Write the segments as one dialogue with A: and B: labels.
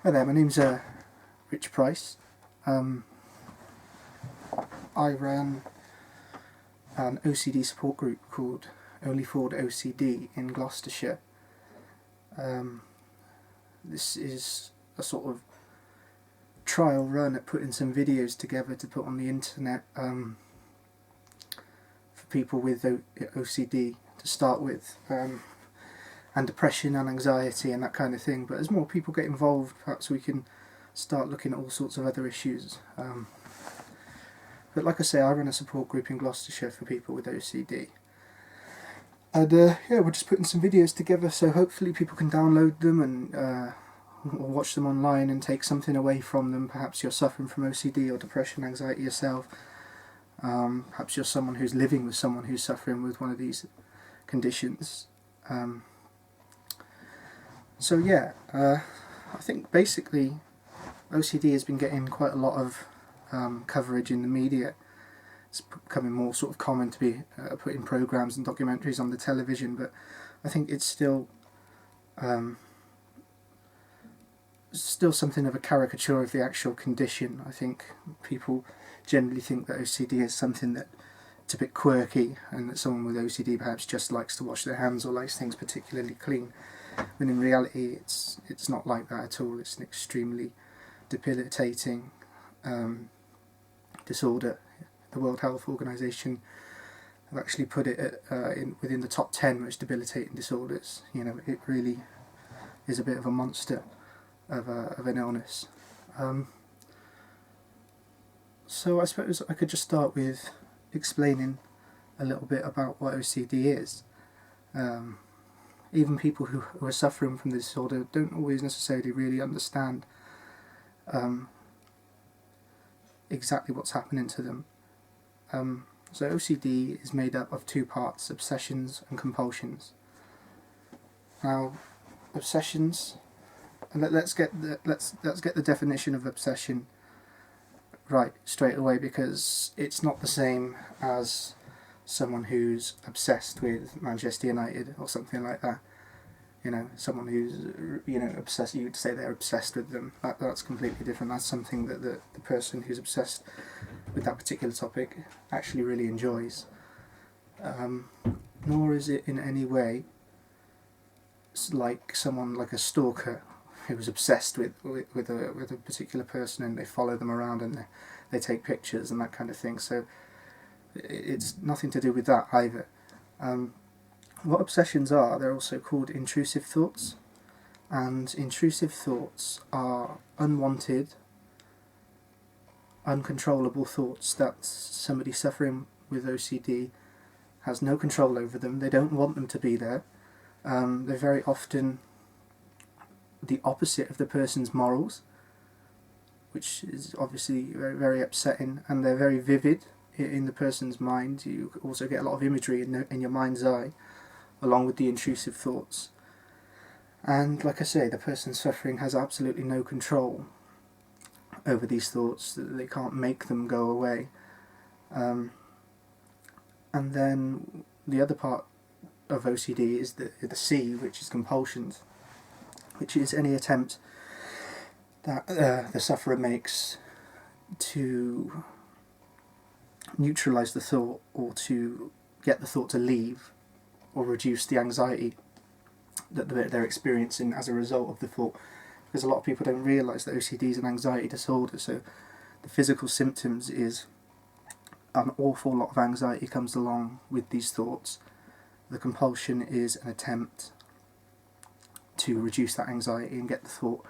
A: Hi there, my name's Rich Price. I ran an OCD support group called Only Ford OCD in Gloucestershire. This is a sort of trial run at putting some videos together to put on the internet for people with OCD to start with, and depression and anxiety and that kind of thing. But as more people get involved, perhaps we can start looking at all sorts of other issues. But like I say, I run a support group in Gloucestershire for people with OCD. And yeah, we're just putting some videos together, so hopefully people can download them and or watch them online and take something away from them. Perhaps you're suffering from OCD or depression, anxiety yourself. Perhaps you're someone who's living with someone who's suffering with one of these conditions. So yeah, I think basically OCD has been getting quite a lot of coverage in the media. It's becoming more sort of common to be put in programmes and documentaries on the television, but I think it's still something of a caricature of the actual condition. I think people generally think that OCD is something that it's a bit quirky, and that someone with OCD perhaps just likes to wash their hands or likes things particularly clean. When in reality it's not like that at all. It's an extremely debilitating disorder. The World Health Organization have actually put it within the top 10 most debilitating disorders. You know, it really is a bit of a monster of an illness. So I suppose I could just start with explaining a little bit about what OCD is. Even people who are suffering from this disorder don't always necessarily really understand exactly what's happening to them. So OCD is made up of two parts: obsessions and compulsions. Now, obsessions, and let's get the definition of obsession right straight away, because it's not the same as someone who's obsessed with Manchester United or something like that. You know, someone who's, you know, obsessed, you would say they're obsessed with them. That's completely different. That's something that the person who's obsessed with that particular topic actually really enjoys. Nor is it in any way like someone like a stalker who's obsessed with a particular person, and they follow them around and they take pictures and that kind of thing. So it's nothing to do with that either. What obsessions are, they're also called intrusive thoughts, and intrusive thoughts are unwanted, uncontrollable thoughts that somebody suffering with OCD has no control over them. They don't want them to be there. They're very often the opposite of the person's morals, which is obviously very, very upsetting, and they're very vivid in the person's mind. You also get a lot of imagery in your mind's eye along with the intrusive thoughts. And like I say, the person suffering has absolutely no control over these thoughts. They can't make them go away. And then the other part of OCD is the C, which is compulsions, which is any attempt that the sufferer makes to neutralise the thought, or to get the thought to leave, or reduce the anxiety that they're experiencing as a result of the thought. Because a lot of people don't realise that OCD is an anxiety disorder, so the physical symptoms is an awful lot of anxiety comes along with these thoughts. The compulsion is an attempt to reduce that anxiety and get the thought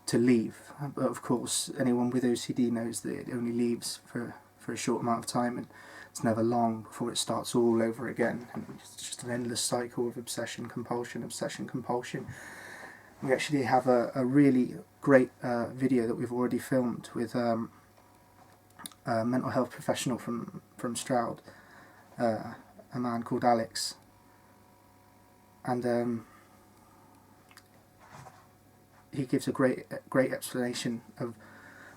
A: to leave. But of course, anyone with OCD knows that it only leaves for a short amount of time, and it's never long before it starts all over again, and it's just an endless cycle of obsession, compulsion, obsession, compulsion. We actually have a really great video that we've already filmed with a mental health professional from Stroud, a man called Alex, and he gives a great explanation of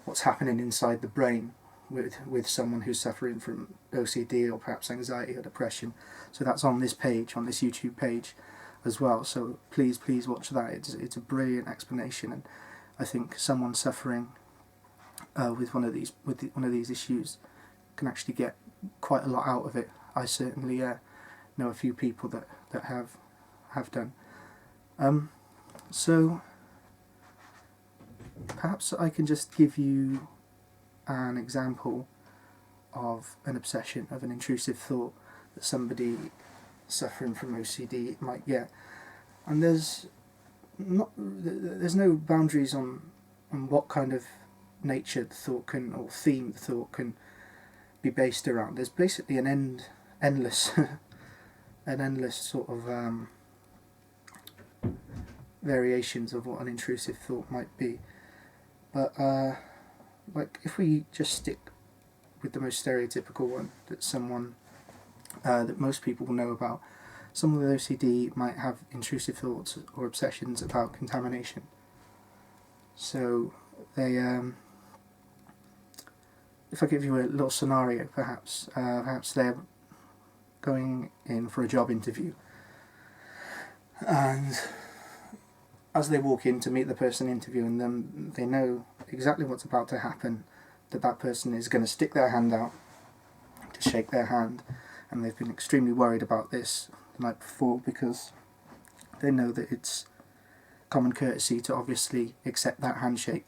A: what's happening inside the brain with someone who's suffering from OCD or perhaps anxiety or depression. So that's on this page, on this YouTube page as well. So please watch that. It's a brilliant explanation, and I think someone suffering with one of these issues can actually get quite a lot out of it. I certainly know a few people that have done. So perhaps I can just give you an example of an obsession, of an intrusive thought that somebody suffering from OCD might get. And there's no boundaries on what kind of nature the thought can, or theme the thought can be based around. There's basically an endless sort of variations of what an intrusive thought might be. But like if we just stick with the most stereotypical one that someone that most people will know about, someone with OCD might have intrusive thoughts or obsessions about contamination. So they, if I give you a little scenario, perhaps they're going in for a job interview, and as they walk in to meet the person interviewing them, they know exactly what's about to happen, that person is going to stick their hand out to shake their hand, and they've been extremely worried about this the night before because they know that it's common courtesy to obviously accept that handshake.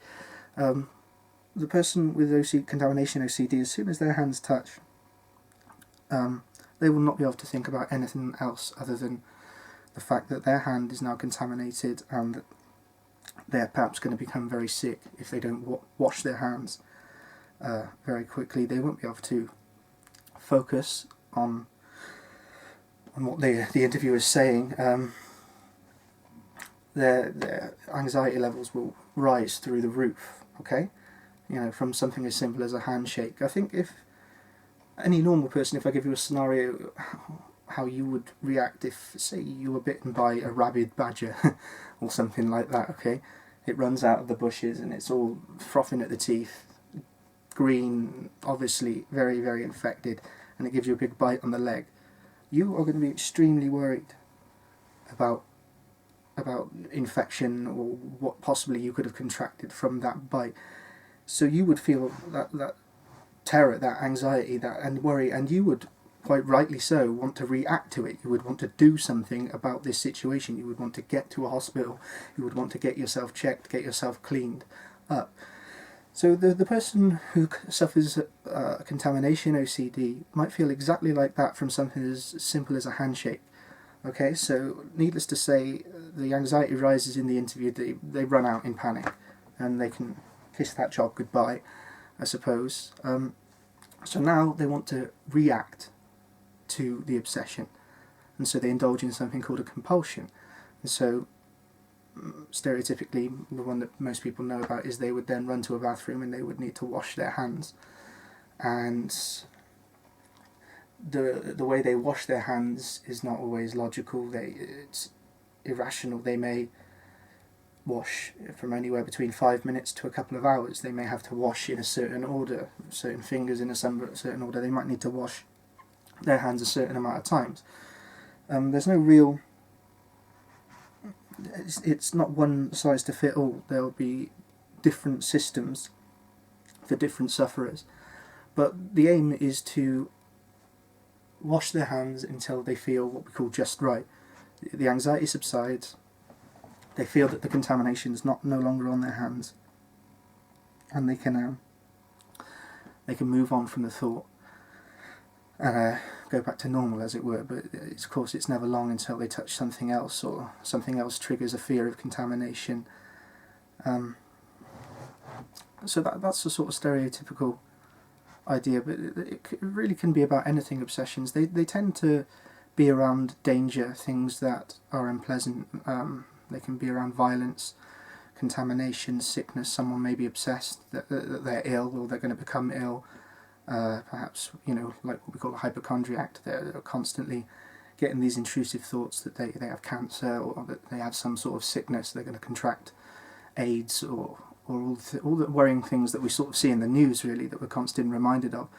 A: The person with contamination OCD, as soon as their hands touch, they will not be able to think about anything else other than the fact that their hand is now contaminated and that they're perhaps going to become very sick if they don't wash their hands very quickly. They won't be able to focus on what the interviewer is saying. Their anxiety levels will rise through the roof, okay? You know, from something as simple as a handshake. I think if any normal person, if I give you a scenario, how you would react if, say, you were bitten by a rabid badger or something like that, okay? It runs out of the bushes and it's all frothing at the teeth, green, obviously very, very infected, and it gives you a big bite on the leg. You are going to be extremely worried about infection or what possibly you could have contracted from that bite. So you would feel that terror, that anxiety, and worry, and you would, quite rightly so, want to react to it. You would want to do something about this situation. You would want to get to a hospital. You would want to get yourself checked, get yourself cleaned up. So the person who suffers contamination OCD might feel exactly like that from something as simple as a handshake. Okay, so needless to say, the anxiety rises in the interview. They run out in panic, and they can kiss that job goodbye, I suppose. So now they want to react to the obsession, and so they indulge in something called a compulsion. And so stereotypically, the one that most people know about is they would then run to a bathroom and they would need to wash their hands, and the way they wash their hands is not always logical. It's irrational. They may wash from anywhere between 5 minutes to a couple of hours. They may have to wash in a certain order, certain fingers in a certain order. They might need to wash their hands a certain amount of times. There's no real... It's not one size to fit all. There'll be different systems for different sufferers. But the aim is to wash their hands until they feel what we call just right. The anxiety subsides. They feel that the contamination is no longer on their hands, and they can move on from the thought and go back to normal, as it were. But of course, it's never long until they touch something else, or something else triggers a fear of contamination. So that's the sort of stereotypical idea, but it really can be about anything. Obsessions, they tend to be around danger, things that are unpleasant. They can be around violence, contamination, sickness. Someone may be obsessed that they're ill, or they're going to become ill. Perhaps, like what we call a hypochondriac. They're constantly getting these intrusive thoughts that they have cancer, or that they have some sort of sickness. They're going to contract AIDS, or all the worrying things that we sort of see in the news, really, that we're constantly reminded of.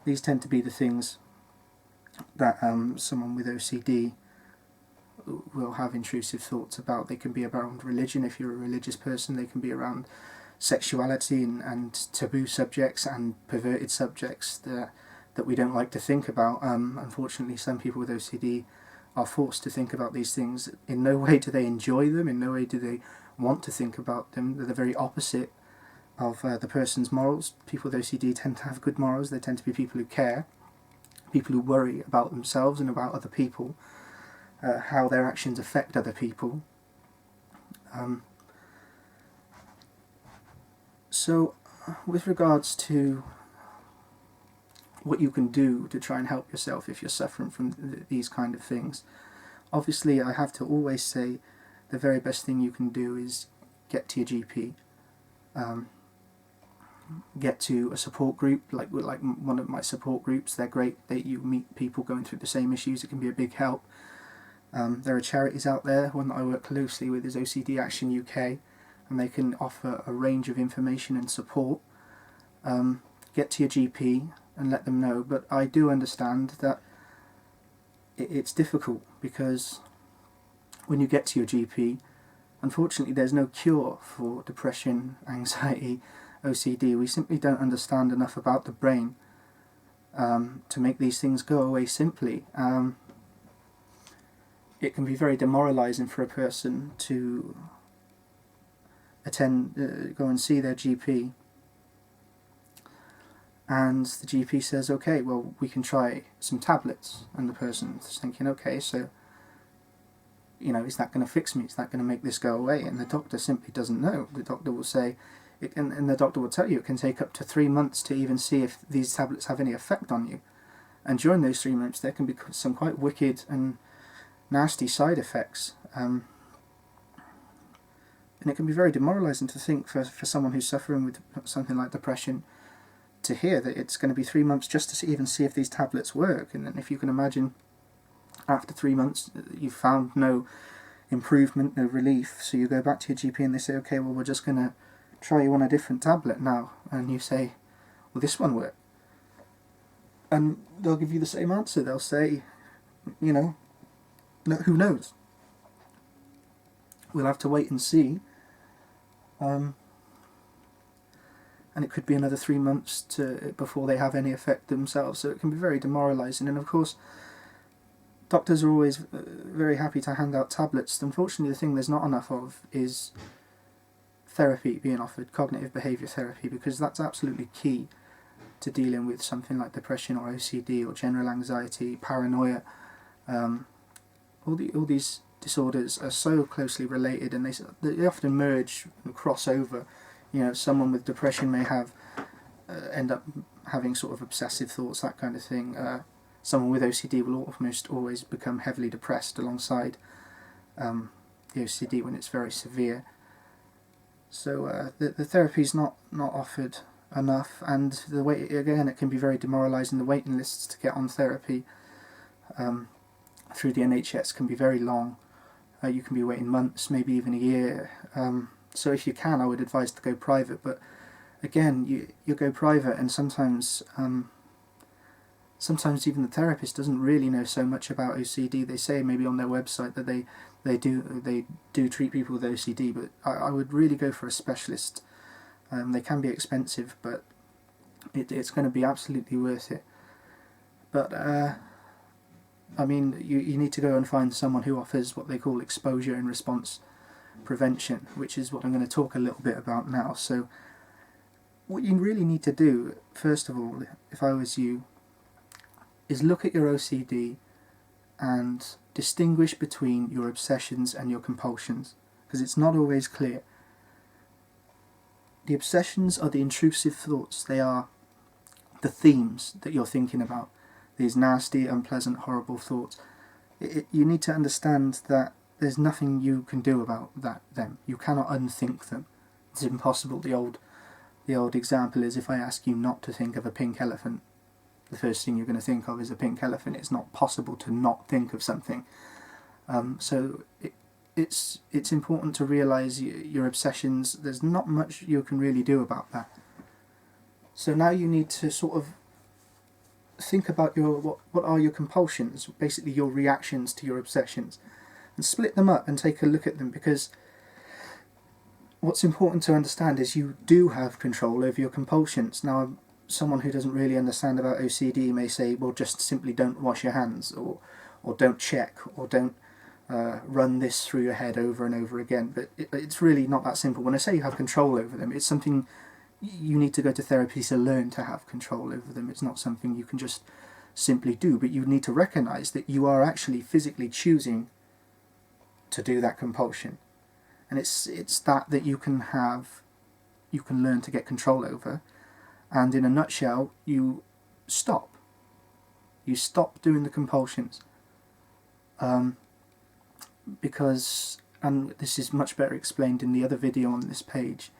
A: These tend to be the things that someone with OCD will have intrusive thoughts about. They can be around religion if you're a religious person. They can be around sexuality and taboo subjects and perverted subjects that we don't like to think about. Unfortunately, some people with OCD are forced to think about these things. In no way do they enjoy them. In no way do they want to think about them. They're the very opposite of the person's morals. People with OCD tend to have good morals. They tend to be people who care, people who worry about themselves and about other people, how their actions affect other people. So, with regards to what you can do to try and help yourself if you're suffering from these kind of things, obviously I have to always say the very best thing you can do is get to your GP. Get to a support group, like one of my support groups. They're great. You meet people going through the same issues. It can be a big help. There are charities out there. One that I work closely with is OCD Action UK, and they can offer a range of information and support. Get to your GP and let them know. But I do understand that it's difficult, because when you get to your GP, unfortunately there's no cure for depression, anxiety, OCD. We simply don't understand enough about the brain to make these things go away simply. It can be very demoralising for a person to go and see their GP, and the GP says, okay, well, we can try some tablets, and the person's thinking, okay, so, is that going to fix me? Is that going to make this go away? And the doctor simply doesn't know. The doctor will say, and the doctor will tell you, it can take up to 3 months to even see if these tablets have any effect on you. And during those 3 months, there can be some quite wicked and nasty side effects. And it can be very demoralising to think for someone who's suffering with something like depression, to hear that it's going to be 3 months just to even see if these tablets work. And then if you can imagine, after 3 months, you've found no improvement, no relief, so you go back to your GP and they say, okay, well, we're just going to try you on a different tablet now. And you say, well, this one worked. And they'll give you the same answer. They'll say, no, who knows? We'll have to wait and see. And it could be another 3 months before they have any effect themselves. So it can be very demoralising. And of course, doctors are always very happy to hand out tablets. Unfortunately, the thing there's not enough of is therapy being offered, cognitive behaviour therapy, because that's absolutely key to dealing with something like depression or OCD or general anxiety, paranoia. All these disorders are so closely related, and they often merge and cross over. Someone with depression may end up having sort of obsessive thoughts, that kind of thing. Someone with OCD will almost always become heavily depressed alongside the OCD when it's very severe. So the therapy's not offered enough, and the wait, again, it can be very demoralising. The waiting lists to get on therapy through the NHS can be very long. You can be waiting months, maybe even a year. So if you can, I would advise to go private. But again, you go private, and sometimes even the therapist doesn't really know so much about OCD. They say maybe on their website that they do treat people with OCD, but I would really go for a specialist. They can be expensive, but it's going to be absolutely worth it. But you need to go and find someone who offers what they call exposure and response prevention, which is what I'm going to talk a little bit about now. So what you really need to do, first of all, if I was you, is look at your OCD and distinguish between your obsessions and your compulsions, because it's not always clear. The obsessions are the intrusive thoughts. They are the themes that you're thinking about, these nasty, unpleasant, horrible thoughts. You need to understand that there's nothing you can do about them. You cannot unthink them. It's impossible. The old example is, if I ask you not to think of a pink elephant, the first thing you're going to think of is a pink elephant. It's not possible to not think of something. So it's important to realise your obsessions. There's not much you can really do about that. So now you need to sort of think about what are your compulsions, basically your reactions to your obsessions. and split them up and take a look at them, because what's important to understand is you do have control over your compulsions. Now, someone who doesn't really understand about OCD may say, well, just simply don't wash your hands, or don't check, or don't run this through your head over and over again. But it's really not that simple. When I say you have control over them, it's something you need to go to therapy to learn to have control over them. It's not something you can just simply do, but you need to recognise that you are actually physically choosing to do that compulsion. And it's that you can learn to get control over. And in a nutshell, you stop doing the compulsions, because, and this is much better explained in the other video on this page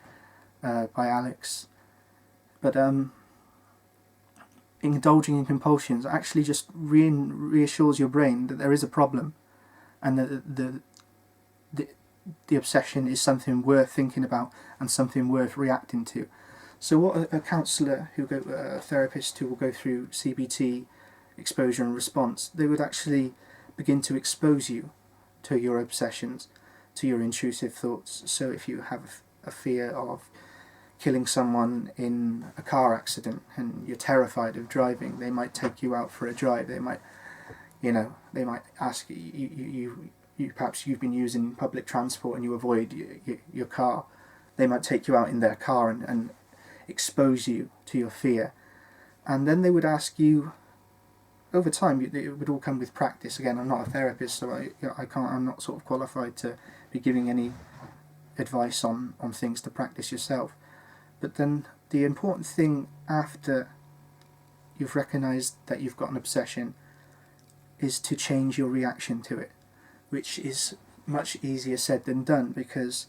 A: by Alex, but indulging in compulsions actually just reassures your brain that there is a problem, and that the obsession is something worth thinking about and something worth reacting to. So what a counsellor, a therapist who will go through CBT, exposure and response, they would actually begin to expose you to your obsessions, to your intrusive thoughts. So if you have a fear of killing someone in a car accident and you're terrified of driving, they might take you out for a drive. They might ask you, perhaps you've been using public transport and you avoid your car. They might take you out in their car and expose you to your fear. And then they would ask you, over time, it would all come with practice. Again, I'm not a therapist, so I'm not sort of qualified to be giving any advice on things to practice yourself. But then the important thing after you've recognised that you've got an obsession is to change your reaction to it, which is much easier said than done, because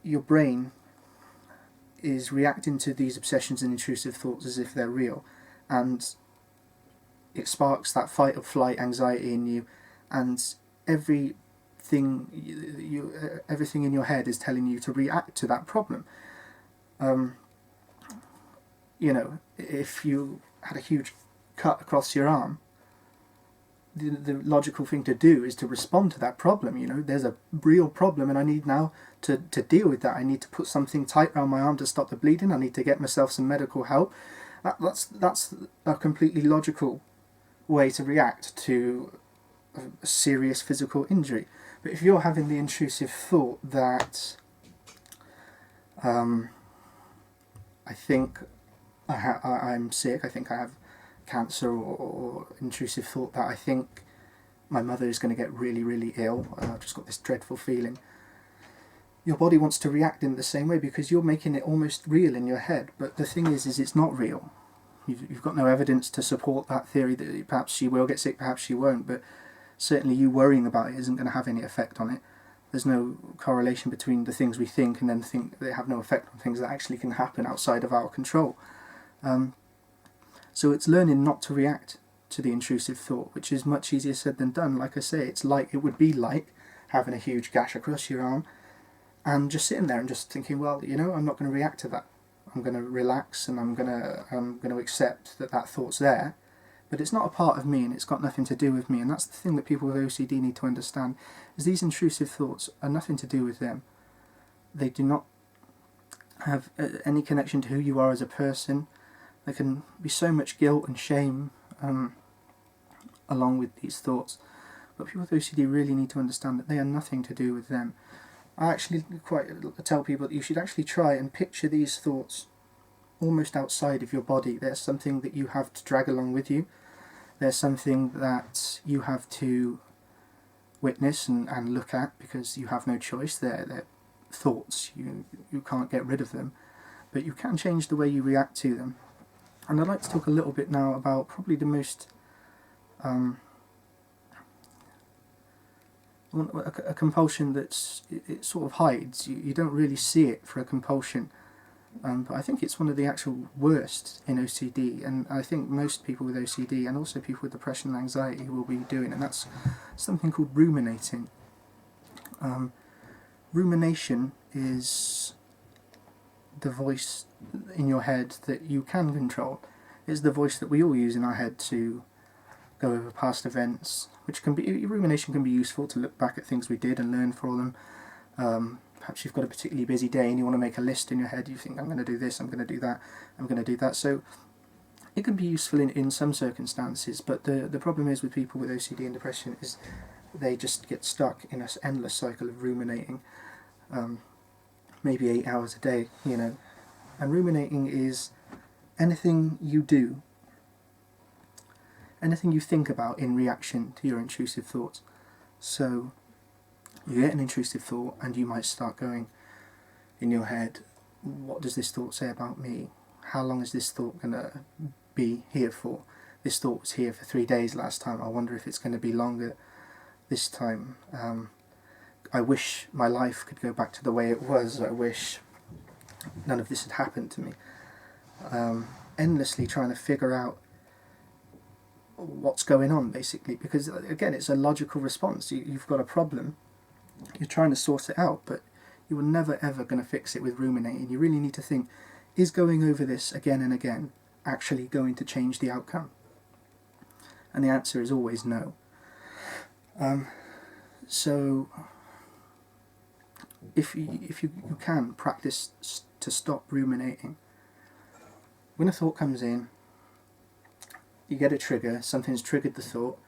A: your brain is reacting to these obsessions and intrusive thoughts as if they're real, and it sparks that fight or flight anxiety in you, and everything in your head is telling you to react to that problem. If you had a huge cut across your arm, the logical thing to do is to respond to that problem. There's a real problem and I need now to deal with that. I need to put something tight around my arm to stop the bleeding. I need to get myself some medical help. That's a completely logical way to react to a serious physical injury. But if you're having the intrusive thought that I think I'm sick, I think I have cancer, or intrusive thought that I think my mother is going to get really, really ill, I've just got this dreadful feeling, your body wants to react in the same way because you're making it almost real in your head. But the thing is it's not real. You've got no evidence to support that theory that perhaps she will get sick, perhaps she won't, but certainly you worrying about it isn't going to have any effect on it. There's no correlation between the things we think and then think they have no effect on things that actually can happen outside of our control. So it's learning not to react to the intrusive thought, which is much easier said than done. Like I say, it would be like having a huge gash across your arm and just sitting there and just thinking, well, I'm not going to react to that. I'm going to relax and I'm going to accept that thought's there, but it's not a part of me and it's got nothing to do with me. And that's the thing that people with OCD need to understand, is these intrusive thoughts are nothing to do with them. They do not have any connection to who you are as a person. There can be so much guilt and shame along with these thoughts, but people with OCD really need to understand that they are nothing to do with them. I actually quite tell people that you should actually try and picture these thoughts almost outside of your body. There's something that you have to drag along with you. There's something that you have to witness and look at because you have no choice. They're thoughts. You can't get rid of them, but you can change the way you react to them. And I'd like to talk a little bit now about probably the most a compulsion it sort of hides. You don't really see it for a compulsion, but I think it's one of the actual worst in OCD, and I think most people with OCD and also people with depression and anxiety will be doing, and that's something called ruminating. Rumination is the voice in your head that you can control. It's the voice that we all use in our head to go over past events, which can be, rumination can be useful to look back at things we did and learn from them. Perhaps you've got a particularly busy day and you want to make a list in your head. You think, I'm going to do this, I'm going to do that, I'm going to do that. So it can be useful in some circumstances, but the problem is with people with OCD and depression is they just get stuck in an endless cycle of ruminating, maybe 8 hours a day, you know. And ruminating is anything you do, anything you think about in reaction to your intrusive thoughts. So you get an intrusive thought and you might start going in your head, what does this thought say about me? How long is this thought going to be here for? This thought was here for 3 days last time. I wonder if it's going to be longer this time. I wish my life could go back to the way it was. I wish none of this had happened to me. Endlessly trying to figure out what's going on, basically, because again, it's a logical response. You've got a problem, you're trying to sort it out, but you were never ever going to fix it with ruminating. You really need to think, is going over this again and again actually going to change the outcome? And the answer is always no. So if you can practice to stop ruminating. When a thought comes in, you get a trigger, something's triggered the thought,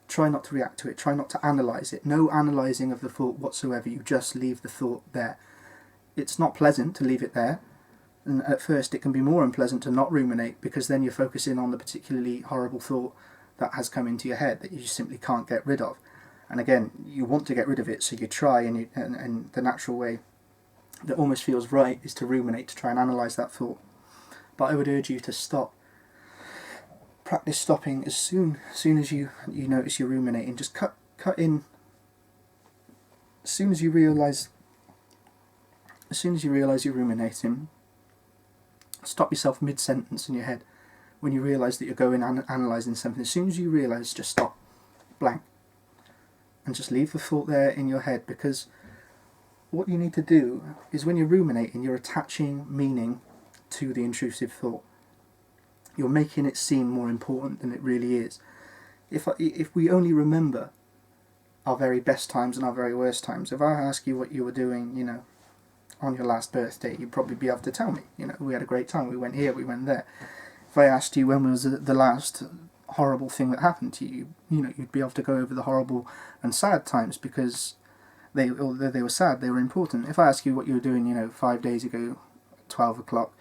A: try not to react to it, try not to analyse it. No analysing of the thought whatsoever, you just leave the thought there. It's not pleasant to leave it there, and at first it can be more unpleasant to not ruminate, because then you're focusing on the particularly horrible thought that has come into your head that you simply can't get rid of. And again, you want to get rid of it, so you try, and the natural way that almost feels right is to ruminate, to try and analyse that thought. But I would urge you to stop. Practice stopping as soon as you notice you're ruminating. Just cut in. As soon as you realise you're ruminating, stop yourself mid-sentence in your head. When you realise that you're going and analysing something, as soon as you realise, just stop, blank, and just leave the thought there in your head. Because what you need to do is, when you're ruminating, you're attaching meaning to the intrusive thought. You're making it seem more important than it really is. If we only remember our very best times and our very worst times, if I ask you what you were doing, on your last birthday, you'd probably be able to tell me. We had a great time. We went here, we went there. If I asked you when was the last horrible thing that happened to you, you'd be able to go over the horrible and sad times, because although they were sad, they were important. If I ask you what you were doing, 5 days ago, 12 o'clock,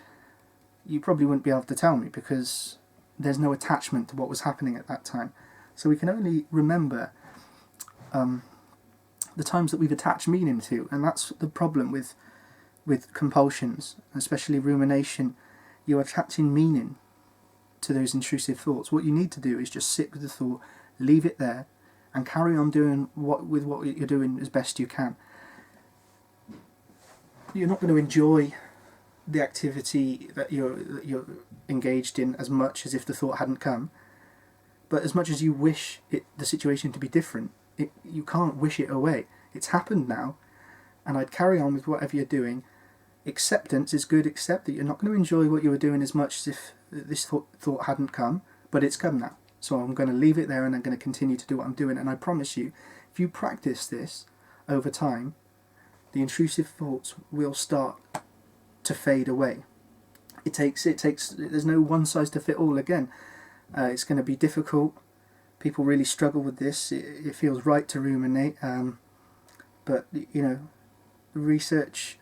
A: you probably wouldn't be able to tell me, because there's no attachment to what was happening at that time. So we can only remember the times that we've attached meaning to, and that's the problem with compulsions, especially rumination. You're attaching meaning to those intrusive thoughts. What you need to do is just sit with the thought, leave it there, and carry on doing what you're doing as best you can. You're not going to enjoy the activity that you're engaged in as much as if the thought hadn't come. But as much as you wish the situation to be different, you can't wish it away. It's happened now, and I'd carry on with whatever you're doing. Acceptance is good. Accept that you're not going to enjoy what you were doing as much as if this thought hadn't come, but it's come now. So I'm going to leave it there, and I'm going to continue to do what I'm doing. And I promise you, if you practice this over time, the intrusive thoughts will start to fade away. It takes. There's no one size to fit all. Again, it's going to be difficult. People really struggle with this. It feels right to ruminate, but the research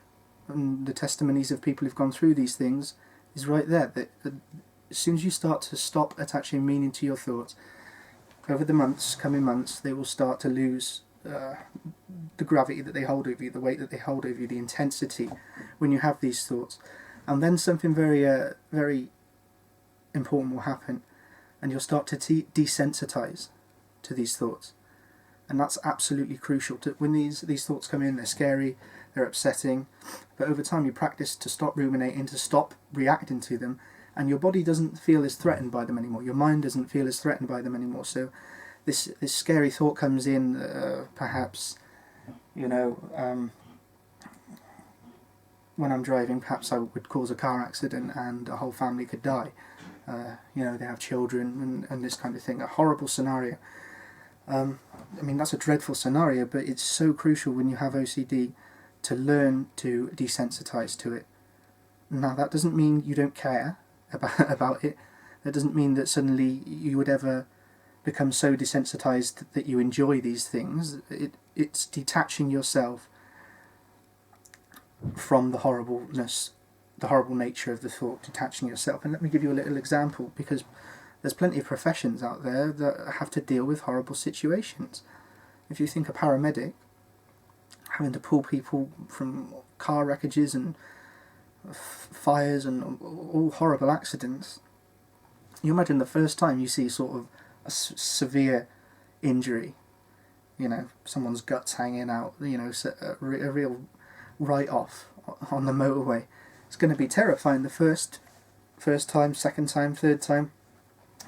A: and the testimonies of people who've gone through these things is right there. That as soon as you start to stop attaching meaning to your thoughts, over the coming months, they will start to lose the gravity that they hold over you, the weight that they hold over you, the intensity when you have these thoughts. And then something very, very important will happen, and you'll start to desensitize to these thoughts. And that's absolutely crucial. When these thoughts come in, they're scary, they're upsetting, but over time you practice to stop ruminating, to stop reacting to them, and your body doesn't feel as threatened by them anymore. Your mind doesn't feel as threatened by them anymore. So this scary thought comes in, perhaps, when I'm driving, perhaps I would cause a car accident and a whole family could die. they have children and this kind of thing. A horrible scenario. I mean, that's a dreadful scenario, but it's so crucial when you have OCD to learn to desensitize to it. Now, that doesn't mean you don't care about it. That doesn't mean that suddenly you would ever become so desensitized that you enjoy these things. It's detaching yourself from the horribleness, the horrible nature of the thought, detaching yourself. And let me give you a little example, because there's plenty of professions out there that have to deal with horrible situations. If you think a paramedic, having to pull people from car wreckages and fires and all horrible accidents, you imagine the first time you see sort of a severe injury, someone's guts hanging out, a real write-off on the motorway. It's going to be terrifying the first time, second time, third time.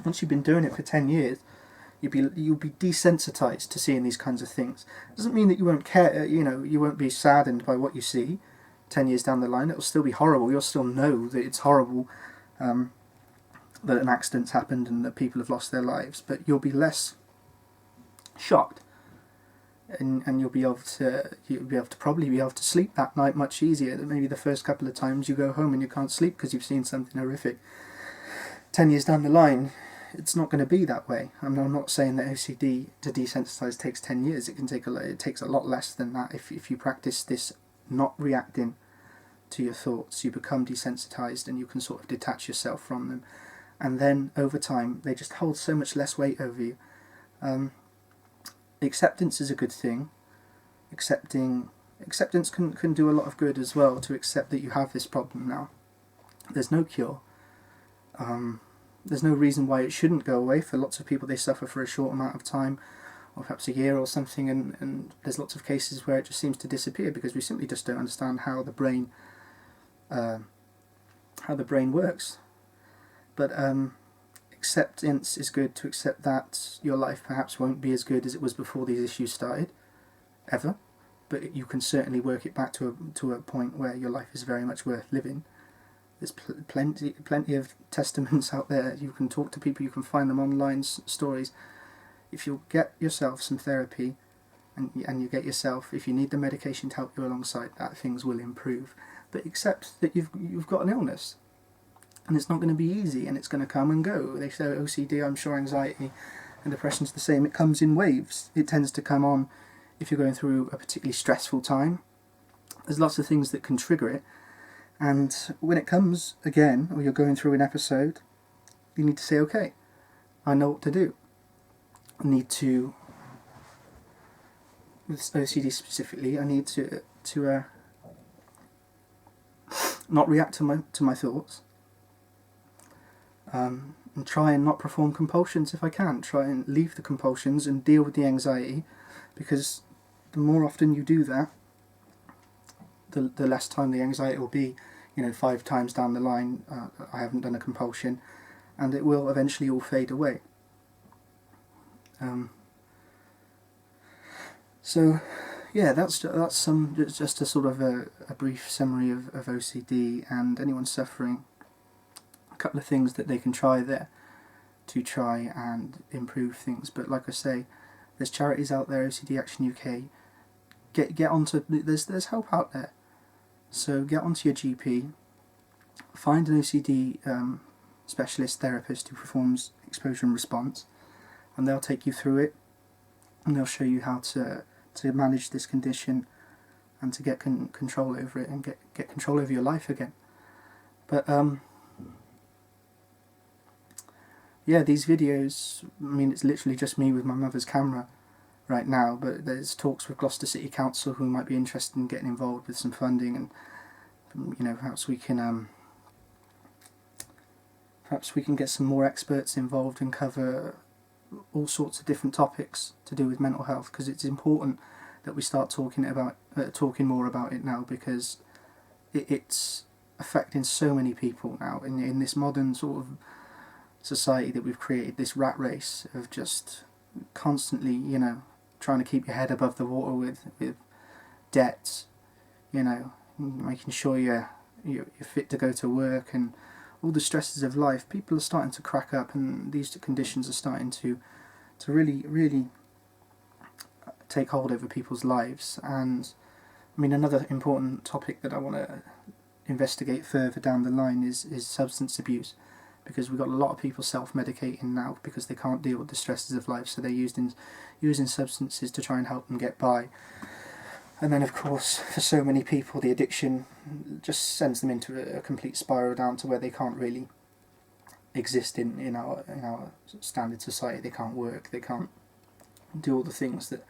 A: Once you've been doing it for 10 years, you'll be desensitized to seeing these kinds of things. It doesn't mean that you won't care, you won't be saddened by what you see 10 years down the line. It'll still be horrible. You'll still know that it's horrible, that an accident's happened and that people have lost their lives, but you'll be less shocked, and you'll be able to probably be able to sleep that night much easier than maybe the first couple of times you go home and you can't sleep because you've seen something horrific. 10 years down the line, it's not going to be that way. I'm not saying that OCD to desensitize takes 10 years. It takes a lot less than that. If you practice this, not reacting to your thoughts, you become desensitized and you can sort of detach yourself from them. And then over time, they just hold so much less weight over you. Acceptance is a good thing. Acceptance can do a lot of good as well, to accept that you have this problem now. There's no cure. There's no reason why it shouldn't go away. For lots of people, they suffer for a short amount of time, or perhaps a year or something, and there's lots of cases where it just seems to disappear because we simply just don't understand how the brain works. But acceptance is good, to accept that your life perhaps won't be as good as it was before these issues started, ever, but you can certainly work it back to a point where your life is very much worth living. There's plenty of testaments out there. You can talk to people, you can find them online, stories. If you get yourself some therapy, and you get yourself, if you need the medication to help you alongside that, things will improve. But accept that you've got an illness, and it's not going to be easy, and it's going to come and go. They say OCD, I'm sure anxiety and depression's the same. It comes in waves. It tends to come on if you're going through a particularly stressful time. There's lots of things that can trigger it. And when it comes again, or you're going through an episode, you need to say, okay, I know what to do. I need to, with OCD specifically, I need to not react to my thoughts, and try and not perform compulsions if I can. Try and leave the compulsions and deal with the anxiety, because the more often you do that, the less time the anxiety will be. 5 times down the line, I haven't done a compulsion, and it will eventually all fade away. So, yeah, that's just a sort of a brief summary of OCD and anyone suffering. A couple of things that they can try there to try and improve things. But like I say, there's charities out there, OCD Action UK. Get onto, there's help out there. So get onto your GP, find an OCD specialist therapist who performs exposure and response, and they'll take you through it, and they'll show you how to manage this condition and to get control over it and get control over your life again. But yeah, these videos, I mean, it's literally just me with my mother's camera right now, but there's talks with Gloucester City Council who might be interested in getting involved with some funding, and perhaps we can get some more experts involved and cover all sorts of different topics to do with mental health, because it's important that we start talking more about it now, because it's affecting so many people now in this modern sort of society that we've created, this rat race of just constantly trying to keep your head above the water with debts, making sure you're fit to go to work and all the stresses of life, people are starting to crack up, and these conditions are starting to really take hold over people's lives. And I mean, another important topic that I want to investigate further down the line is substance abuse, because we've got a lot of people self-medicating now because they can't deal with the stresses of life, so they're using substances to try and help them get by. And then of course, for so many people, the addiction just sends them into a complete spiral down to where they can't really exist in our standard society. They can't work, they can't do all the things that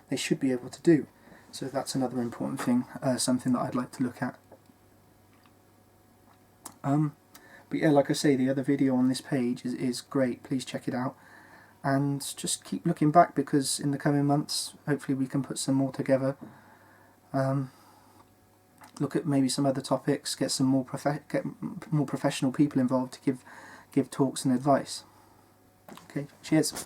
A: they should be able to do. So that's another important thing, something that I'd like to look at. But yeah, like I say, the other video on this page is great. Please check it out, and just keep looking back, because in the coming months, hopefully we can put some more together. Look at maybe some other topics, get more professional people involved to give talks and advice. Okay, cheers.